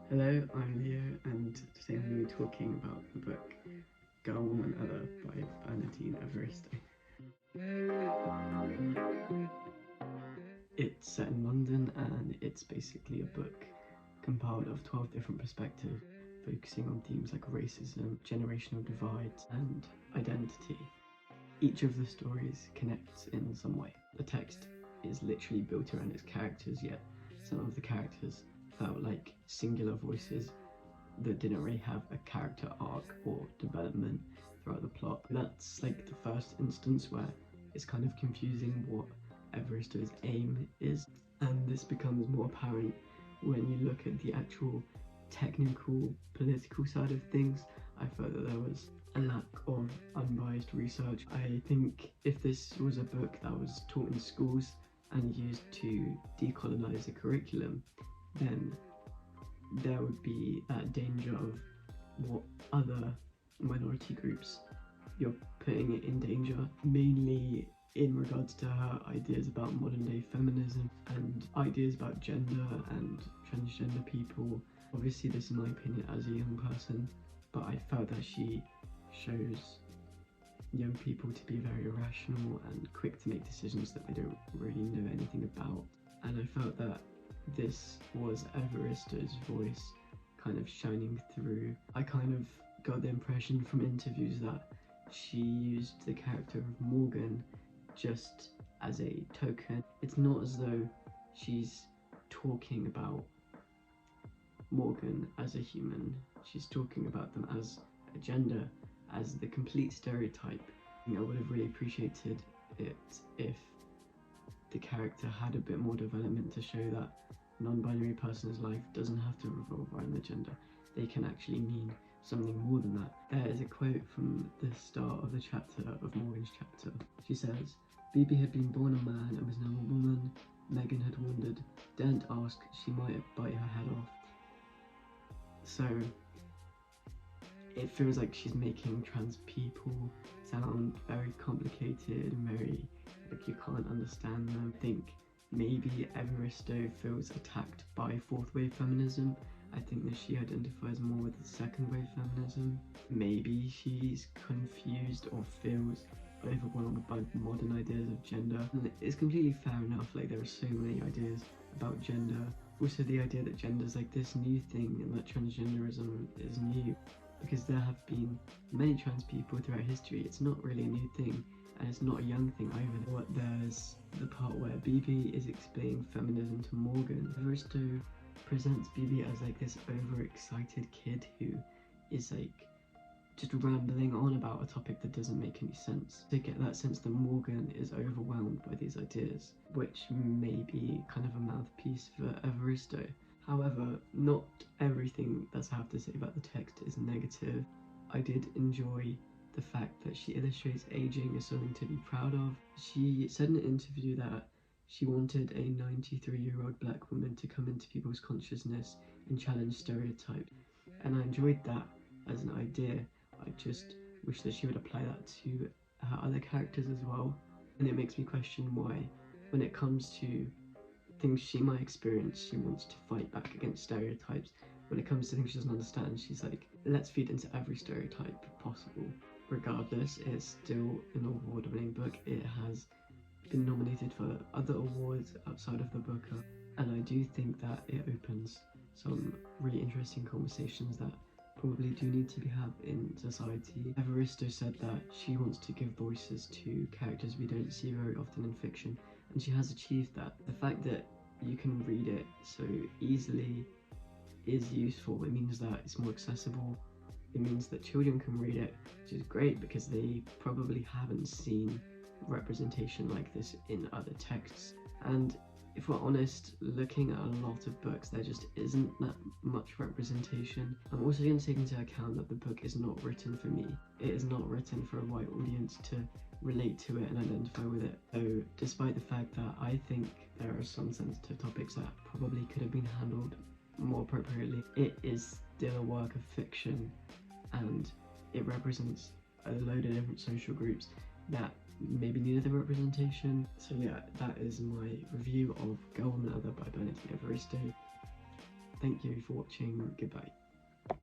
Hello, I'm Leo, and today I'm going to be talking about the book Girl, Woman, Other by Bernadine Evaristo. It's set in London, and it's basically a book compiled of 12 different perspectives, focusing on themes like racism, generational divides, and identity. Each of the stories connects in some way. The text is literally built around its characters, yet some of the characters felt like singular voices that didn't really have a character arc or development throughout the plot. That's like the first instance where it's kind of confusing what Evaristo's aim is, and this becomes more apparent when you look at the actual technical political side of things. I felt that there was a lack of unbiased research. I think if this was a book that was taught in schools and used to decolonize the curriculum, then there would be that danger of what other minority groups you're putting it in danger, mainly in regards to her ideas about modern day feminism and ideas about gender and transgender people. Obviously, this is my opinion as a young person, but I felt that she shows young people to be very irrational and quick to make decisions that they don't really know anything about. And I felt that this was Evaristo's voice kind of shining through. I kind of got the impression from interviews that she used the character of Morgan just as a token. It's not as though she's talking about Morgan as a human, she's talking about them as a gender, as the complete stereotype. I would have really appreciated it if the character had a bit more development to show that non-binary person's life doesn't have to revolve around the gender. They can actually mean something more than that. There is a quote from the start of the chapter, of Morgan's chapter. She says, "Bibi had been born a man and was now a woman. Megan had wondered, daren't ask, she might bite her head off." So it feels like she's making trans people sound very complicated and very like you can't understand them. I think maybe Evaristo feels attacked by fourth wave feminism. I think that she identifies more with the second wave feminism. Maybe she's confused or feels overwhelmed by modern ideas of gender. And it's completely fair enough, like there are so many ideas about gender. Also the idea that gender is like this new thing and that transgenderism is new, because there have been many trans people throughout history. It's not really a new thing, and it's not a young thing either. There's the part where Bibi is explaining feminism to Morgan. Evaristo presents Bibi as like this overexcited kid who is like just rambling on about a topic that doesn't make any sense. To get that sense that Morgan is overwhelmed by these ideas, which may be kind of a mouthpiece for Evaristo. However, not everything that I have to say about the text is negative. I did enjoy the fact that she illustrates aging as something to be proud of. She said in an interview that she wanted a 93-year-old black woman to come into people's consciousness and challenge stereotypes, and I enjoyed that as an idea. I just wish that she would apply that to her other characters as well. And it makes me question why, when it comes to things she might experience, she wants to fight back against stereotypes. When it comes to things she doesn't understand, she's like, let's feed into every stereotype possible. Regardless, it's still an award-winning book. It has been nominated for other awards outside of the Booker, and I do think that it opens some really interesting conversations that probably do need to be had in society. Evaristo said that she wants to give voices to characters we don't see very often in fiction, and she has achieved that. The fact that you can read it so easily is useful. It means that it's more accessible. It means that children can read it, which is great because they probably haven't seen representation like this in other texts. And if we're honest, looking at a lot of books, there just isn't that much representation. I'm also going to take into account that the book is not written for me. It is not written for a white audience to relate to it and identify with it. So despite the fact that I think there are some sensitive topics that probably could have been handled more appropriately, it is still a work of fiction, and it represents a load of different social groups that maybe needed the representation. So yeah, that is my review of Girl, Woman, Other by Bernadine Evaristo. Thank you for watching. Goodbye.